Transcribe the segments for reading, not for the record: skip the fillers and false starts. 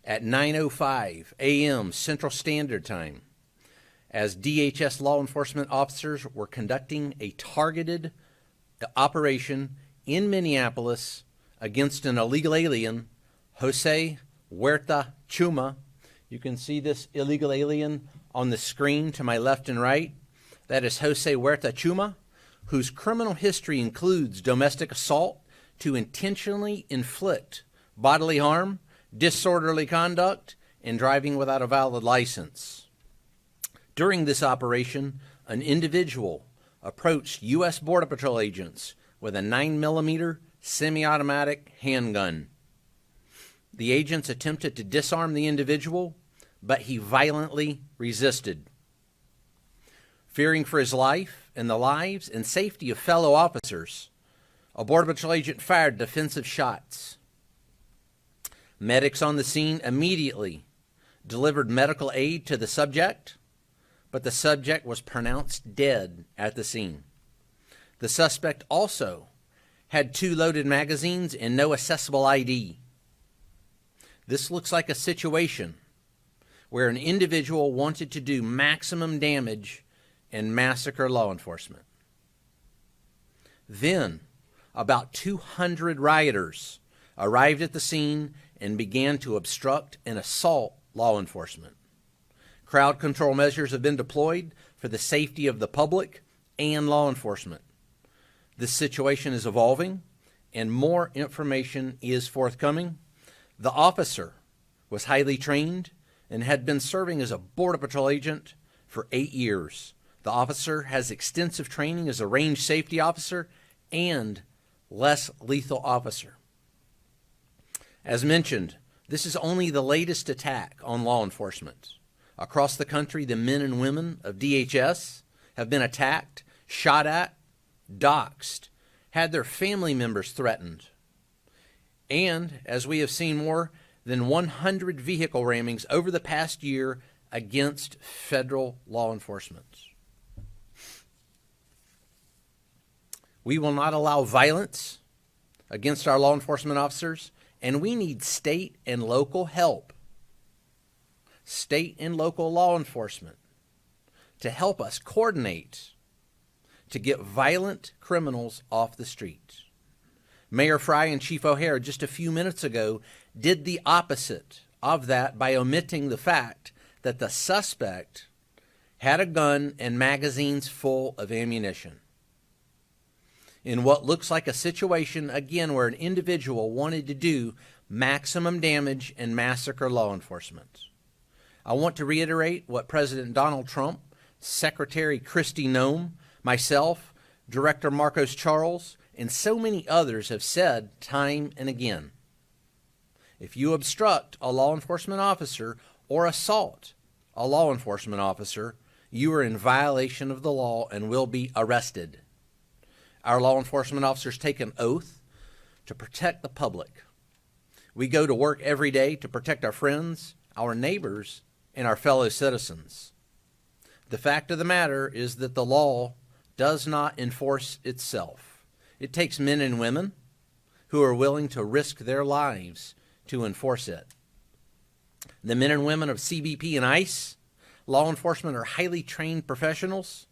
at 9:05 a.m. Central Standard Time, as DHS law enforcement officers were conducting a targeted operation in Minneapolis against an illegal alien, Jose Huerta Chuma. You can see this illegal alien on the screen to my left and right. That is Jose Huerta Chuma, whose criminal history includes domestic assault to intentionally inflict bodily harm, disorderly conduct, and driving without a valid license. During this operation, an individual approached U.S. Border Patrol agents with a 9-millimetre semi-automatic handgun. The agents attempted to disarm the individual, but he violently resisted. Fearing for his life and the lives and safety of fellow officers, a Border Patrol agent fired defensive shots. Medics on the scene immediately delivered medical aid to the subject, but the subject was pronounced dead at the scene. The suspect also had 2 loaded magazines and no accessible ID. This looks like a situation where an individual wanted to do maximum damage and massacre law enforcement. Then, about 200 rioters arrived at the scene and began to obstruct and assault law enforcement. Crowd control measures have been deployed for the safety of the public and law enforcement. This situation is evolving, and more information is forthcoming. The officer was highly trained and had been serving as a Border Patrol agent for 8 years. The officer has extensive training as a range safety officer and less lethal officer. As mentioned, this is only the latest attack on law enforcement. Across the country, the men and women of DHS have been attacked, shot at, doxxed, had their family members threatened. And, as we have seen, more than 100 vehicle rammings over the past year against federal law enforcement. We will not allow violence against our law enforcement officers, and we need state and local help, state and local law enforcement, to help us coordinate to get violent criminals off the street. Mayor Fry and Chief O'Hare just a few minutes ago did the opposite of that by omitting the fact that the suspect had a gun and magazines full of ammunition. In what looks like a situation, again, where an individual wanted to do maximum damage and massacre law enforcement. I want to reiterate what President Donald Trump, Secretary Kristi Noem, myself, Director Marcos Charles, and so many others have said time and again. If you obstruct a law enforcement officer or assault a law enforcement officer, you are in violation of the law and will be arrested. Our law enforcement officers take an oath to protect the public. We go to work every day to protect our friends, our neighbors, and our fellow citizens. The fact of the matter is that the law does not enforce itself. It takes men and women who are willing to risk their lives to enforce it. The men and women of CBP and ICE, law enforcement, are highly trained professionals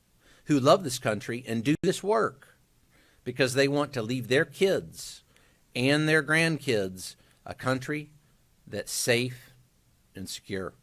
who love this country and do this work because they want to leave their kids and their grandkids a country that's safe and secure.